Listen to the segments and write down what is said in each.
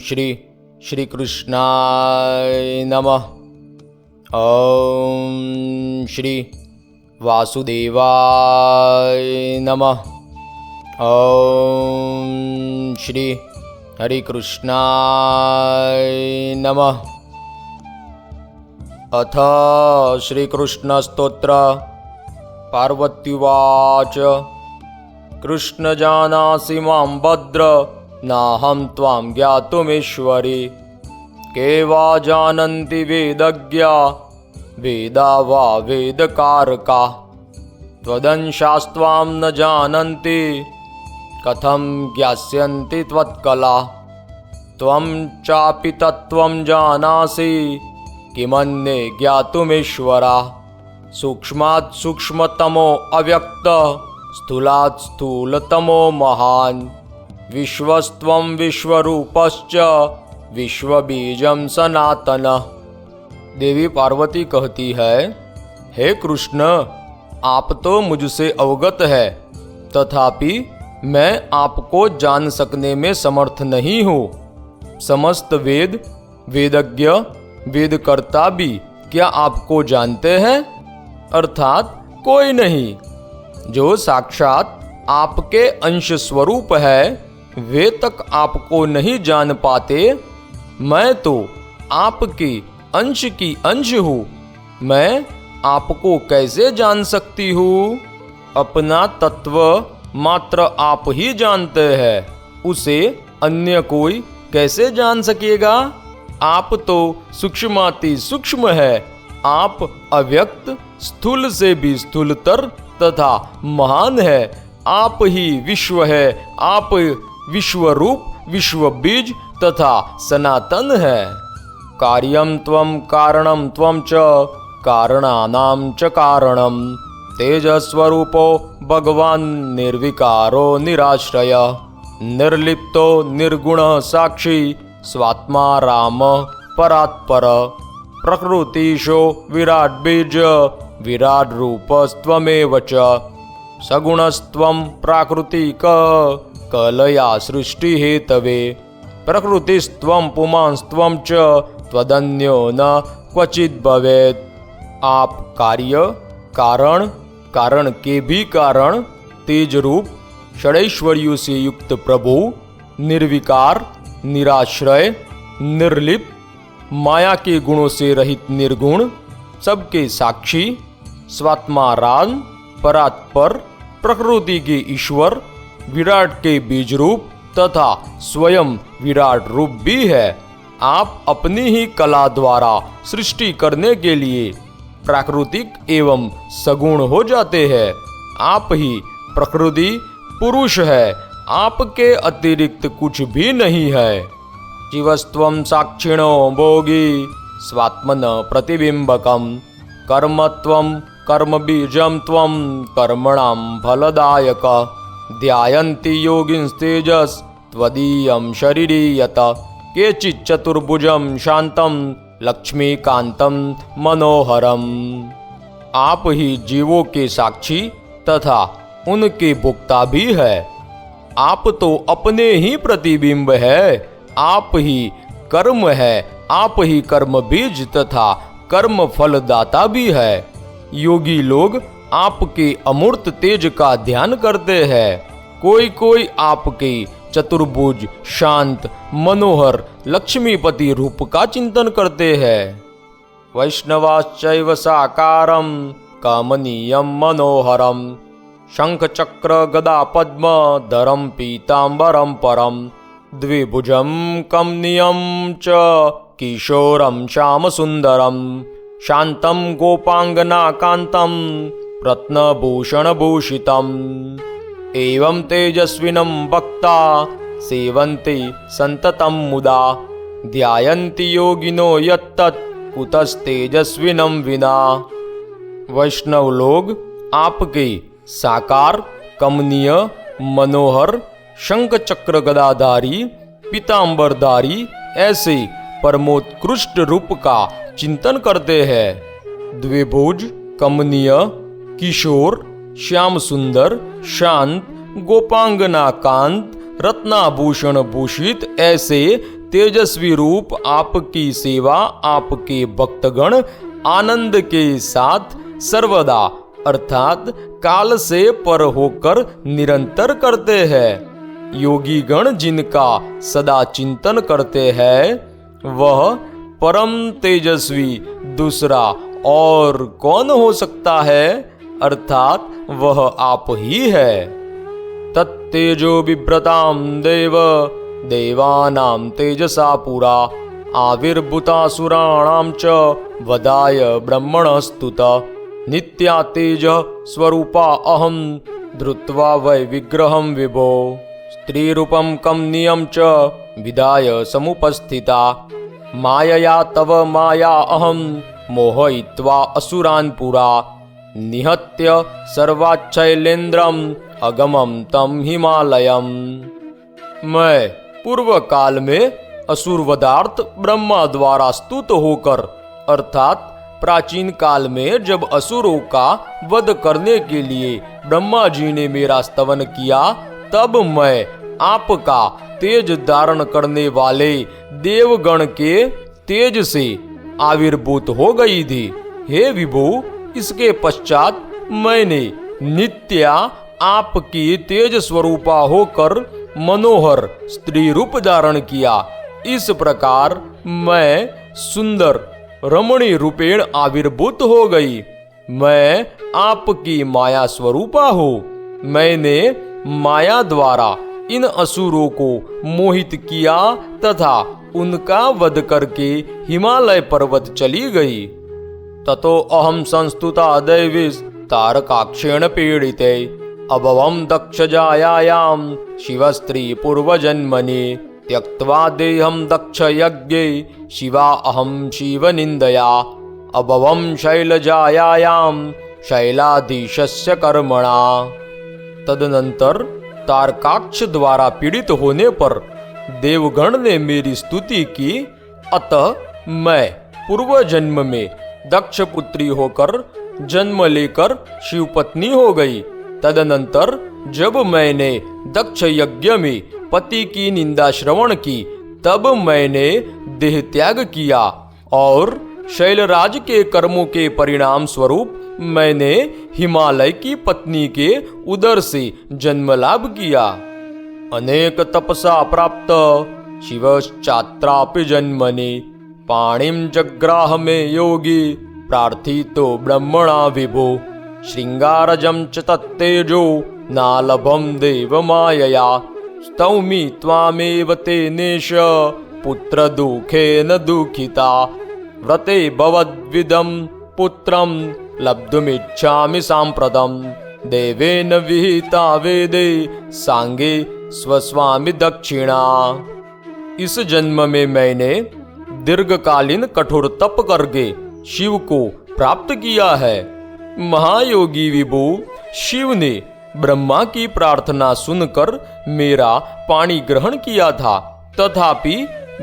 श्री श्री कृष्णाय नमः। ओम श्री वासुदेवाय नमः। ओम श्री हरे कृष्णाय नमः। अथ श्री कृष्ण स्तोत्र। पार्वत्युवाच कृष्ण जानासि मां भद्र नाहं त्वां ज्ञातुमीश्वरी। के वा जानन्ति वेदज्ञा वेदा वा वेदकारका। त्वदंशास्त्वां न जानन्ति कथं ज्ञास्यन्ति त्वत्कला। त्वं चापि तत्त्वं जानासि किमन्ये ज्ञातुमीश्वरा। सूक्ष्मात् सूक्ष्मतमो अव्यक्त स्थूलात् स्थूलतमो महान्। विश्वस्त्वं विश्वरूपश्च विश्वबीजं सनातनः। देवी पार्वती कहती है, हे कृष्ण, आप तो मुझसे अवगत है, तथापि मैं आपको जान सकने में समर्थ नहीं हूँ। समस्त वेद वेदज्ञ वेदकर्ता भी क्या आपको जानते हैं? अर्थात कोई नहीं। जो साक्षात आपके अंश स्वरूप है वे तक आपको नहीं जान पाते। मैं तो आपके अंश की अंश हूँ, मैं आपको कैसे जान सकती हूँ? अपना तत्व मात्र आप ही जानते हैं, उसे अन्य कोई कैसे जान सकेगा? आप तो सूक्ष्माति सूक्ष्म है। आप अव्यक्त स्थूल से भी स्थूलतर तथा महान है। आप ही विश्व है। आप विश्व रूप विश्व बीज तथा सनातन है। कार्यं त्वं कारणं त्वं च कारणानां च कारणं। तेजस्वरूपो भगवान् निर्विकारो निराश्रय। निर्लिप्तो निर्गुणः साक्षी स्वात्मा राम परात्पर। प्रकृतिशो विराट बीज विराट रूपस्त्वमेव च। सगुणस्त्वं प्राकृतिक कलया सृष्टि हेतवे। प्रकृतिस्त्वं पुमांस्त्वं च त्वदन्यो न क्वचित् भवेत्। आप कार्य कारण कारण के भी कारण तेज रूप षडैश्वर्यों से युक्त प्रभु, निर्विकार निराश्रय निर्लिप्त माया के गुणों से रहित निर्गुण, सबके साक्षी स्वात्मा राम परात्पर, प्रकृति के ईश्वर, विराट के बीज रूप तथा स्वयं विराट रूप भी है। आप अपनी ही कला द्वारा सृष्टि करने के लिए प्राकृतिक एवं सगुण हो जाते हैं। आप ही प्रकृति पुरुष है। आपके अतिरिक्त कुछ भी नहीं है। जीवस्त्वं साक्षिणो भोगी स्वात्मन प्रतिबिंबकम्। कर्मत्वं कर्मबीजं त्वं कर्मणां फलदायक। ध्यायन्ति योगिंस्तेजस् त्वदीयं शरीरीयत। केचित् चतुर्भुजं शान्तं लक्ष्मीकान्तं मनोहरम्। आप ही जीवों के साक्षी तथा उनके भोक्ता भी है। आप तो अपने ही प्रतिबिंब है। आप ही कर्म है। आप ही कर्म बीज तथा कर्म फलदाता भी है। योगी लोग आपके अमूर्त तेज का ध्यान करते हैं। कोई कोई आपके चतुर्भुज शांत मनोहर लक्ष्मीपति रूप का चिंतन करते हैं। वैष्णवाश्चैव साकारं कमनीयं मनोहरं। शंख चक्र गदा पद्म धरं पीतांबरं परं। द्विभुजं कमनीयं च किशोरं श्यामसुन्दरं। शान्तं गोपाङ्गनाकान्तं रत्नभूषणभूषितम्। एवं तेजस्विनं भक्ता सेवन्ति सन्ततं मुदा। ध्यायन्ति योगिनो यत्तत् कुतस्तेजस्विनं विना। वैष्णव लोग आपके साकार कमनीय मनोहर शंख चक्र गदाधारी पीतांबरधारी ऐसे परमोत्कृष्ट रूप का चिंतन करते हैं। द्विभुज कमनीय किशोर श्याम सुंदर शांत गोपांगना कांत रत्नाभूषण भूषित ऐसे तेजस्वी रूप आपकी सेवा आपके भक्तगण आनंद के साथ सर्वदा अर्थात काल से पर होकर निरंतर करते हैं। योगी गण जिनका सदा चिंतन करते हैं वह परम तेजस्वी दूसरा और कौन हो सकता है, अर्थात वह आप ही है। तत्तेजो बिभ्रतां देव देवानां तेजसा पुरा आविर्भूतासुराणां च वदाय ब्रह्मणस्तुत नित्या तेज स्वरूपा अहं धृत्वा वै विग्रहं विभो स्त्रीरूपं कमनीयं च विदाय समुपस्थिता मायया तव माया अहं मोहयित्वा असुरान् पुरा निहत्य सर्वाच्छैलेन्द्रम् अगमं तम हिमालयम। मैं पूर्व काल में असुर वदार्थ ब्रह्मा द्वारा स्तुत होकर अर्थात प्राचीन काल में जब असुरों का वध करने के लिए ब्रह्मा जी ने मेरा स्तवन किया तब मैं आपका तेज धारण करने वाले देवगण के तेज से आविर्भूत हो गई थी। हे विभु, इसके पश्चात मैंने नित्या आपकी तेज स्वरूपा होकर मनोहर स्त्री रूप धारण किया। इस प्रकार मैं सुंदर रमणीय रूपेण आविर्भूत हो गई। मैं आपकी माया स्वरूपा हूँ। मैंने माया द्वारा इन असुरों को मोहित किया तथा उनका वध करके हिमालय पर्वत चली गई। ततो अहम संस्तुता दैवीस् तारकाक्षेण पीडिते अभवं दक्षजायायां शिवस्त्री पूर्वजन्मनि त्यक्त्वा देहं दक्षयज्ञे शिवा अहं शिवनिन्दया अभवं शैलजायायां शैलाधीशस्य कर्मणा। तदनंतर तारकाक्ष द्वारा पीड़ित होने पर देवगण ने मेरी स्तुति की। अतः मैं पूर्व जन्म में दक्ष पुत्री होकर जन्म लेकर शिवपत्नी हो गई। तदनंतर जब मैंने दक्ष यज्ञ में पति की निंदा श्रवण की तब मैंने देह त्याग किया और शैलराज के कर्मों के परिणाम स्वरूप मैंने हिमालय की पत्नी के उदर से जन्म लाभ किया। अनेक तपसा प्राप्त शिवश्चात्रापि जन्मनि पाणिं जग्राह में योगी प्रार्थितो ब्रह्मणा विभो श्रृंगारजं च तत्तेजो नालभं देवमायया स्तौमि त्वामेव तेनेश पुत्र दुखेन दुःखिता व्रते भवद्विदं पुत्रं लब्धुमिच्छामि साम्प्रतं देवेन विहिता वेदे सांगे स्वस्वामि दक्षिणा। इस जन्म में मैंने दीर्घकालीन कठोर तप करके शिव को प्राप्त किया है। महायोगी विभु शिव ने ब्रह्मा की प्रार्थना सुनकर मेरा पाणी ग्रहण किया था, तथापि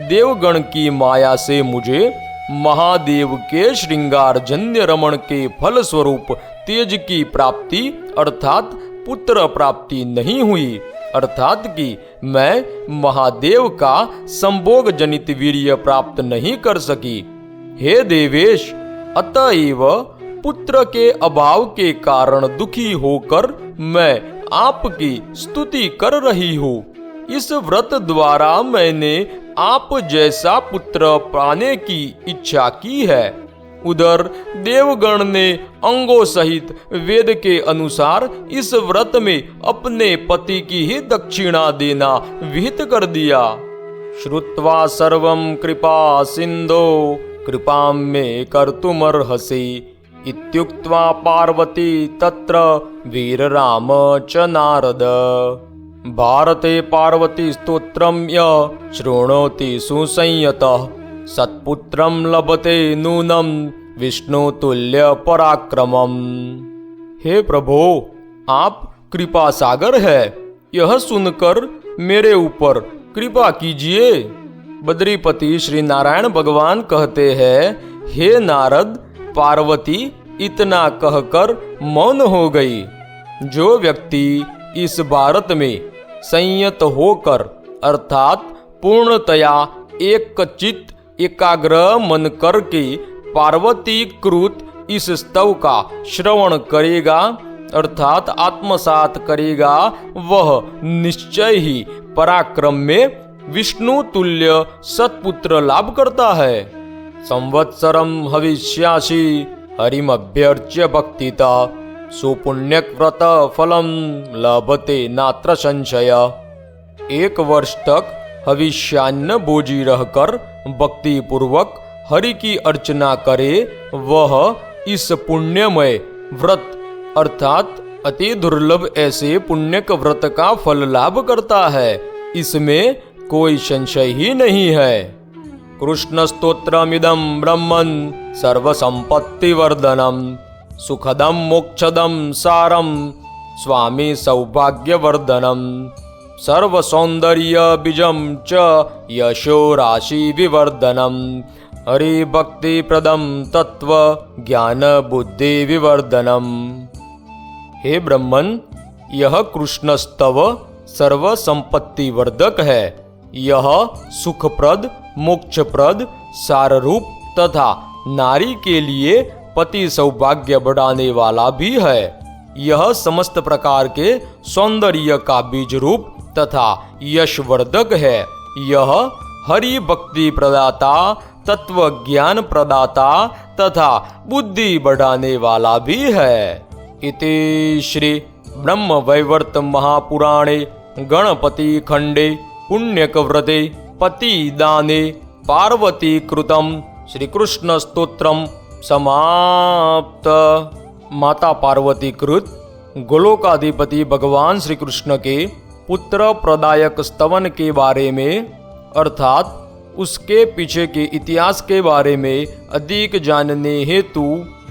देवगण की माया से मुझे महादेव के श्रृंगार जन्य रमण के फल स्वरूप तेज की प्राप्ति अर्थात पुत्र प्राप्ति नहीं हुई, अर्थात कि मैं महादेव का संभोग जनित वीर्य प्राप्त नहीं कर सकी। हे देवेश, अतएव पुत्र के अभाव के कारण दुखी होकर मैं आपकी स्तुति कर रही हूँ। इस व्रत द्वारा मैंने आप जैसा पुत्र पाने की इच्छा की है। उधर देवगण ने अंगों सहित वेद के अनुसार इस व्रत में अपने पति की ही दक्षिणा देना विहित कर दिया। श्रुत्वा सर्वं कृपा सिंधो कृपां मे कर्तुमर्हसि इत्युक्त्वा पार्वती तत्र वीरराम च नारद। भारते पार्वती स्तोत्रं यः शृणोति सुसंयतः सत्पुत्रं लभते नूनं विष्णुतुल्य पराक्रमम्। हे प्रभो, आप कृपा सागर है, यह सुनकर मेरे ऊपर कृपा कीजिए। बद्रीपति श्री नारायण भगवान कहते हैं, हे नारद, पार्वती इतना कहकर मौन हो गई। जो व्यक्ति इस भारत में संयत होकर अर्थात पूर्णतया एक चित्त एकाग्र मन करके पार्वती कृत इस स्तव का श्रवण करेगा अर्थात आत्मसात करेगा, वह निश्चय ही पराक्रम में विष्णु तुल्य सत्पुत्र लाभ करता है। संवत्सरम हविष्यासि हरिमभ्यर्च्य भक्तिता सुपुण्यक व्रत फलम लभते नात्र संशय। 1 वर्ष तक हविष्यान्न भोजी रहकर भक्ति पूर्वक हरि की अर्चना करे, वह इस पुण्यमय व्रत अर्थात अति दुर्लभ ऐसे पुण्यक व्रत का फल लाभ करता है, इसमें कोई संशय ही नहीं है। कृष्ण स्तोत्रमिदं ब्रह्मन् सर्वसंपत्ति वर्धनम सुखदम मोक्षदम सारम स्वामी सौभाग्यवर्धनम सर्व सौंदर्य बीजम च यशो राशि विवर्धनम हरि भक्ति प्रदम तत्व ज्ञान बुद्धि विवर्धनम। हे ब्रह्मन, यह कृष्ण स्तव सर्व संपत्ति वर्धक है। यह सुखप्रद मोक्षप्रद साररूप तथा नारी के लिए पति सौभाग्य बढ़ाने वाला भी है। यह समस्त प्रकार के सौंदर्य का बीज रूप तथा यशवर्धक है। यह हरि भक्ति प्रदाता तत्व ज्ञान प्रदाता तथा बुद्धि बढ़ाने वाला भी है। इति श्री ब्रह्म वैवर्त महापुराणे गणपति खंडे पुण्यक व्रते पति दाने पार्वती कृतम श्री कृष्ण स्तोत्रम समाप्त। माता पार्वती कृत गोलोकाधिपति भगवान श्री कृष्ण के पुत्र प्रदायक स्तवन के बारे में अर्थात उसके पीछे के इतिहास के बारे में अधिक जानने हेतु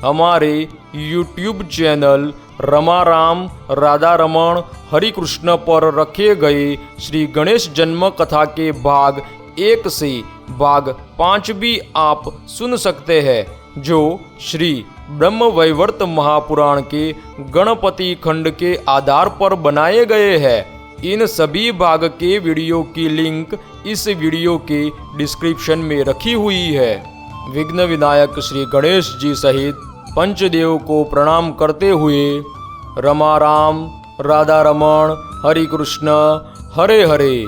हमारे YouTube चैनल रमाराम राधा रमण हरि कृष्ण पर रखे गए श्री गणेश जन्म कथा के भाग 1 से भाग 5 भी आप सुन सकते हैं, जो श्री ब्रह्म वैवर्त महापुराण के गणपति खंड के आधार पर बनाए गए हैं। इन सभी भाग के वीडियो की लिंक इस वीडियो के डिस्क्रिप्शन में रखी हुई है। विघ्न विनायक श्री गणेश जी सहित पंचदेव को प्रणाम करते हुए रमाराम राधा रमण हरि कृष्ण हरे हरे।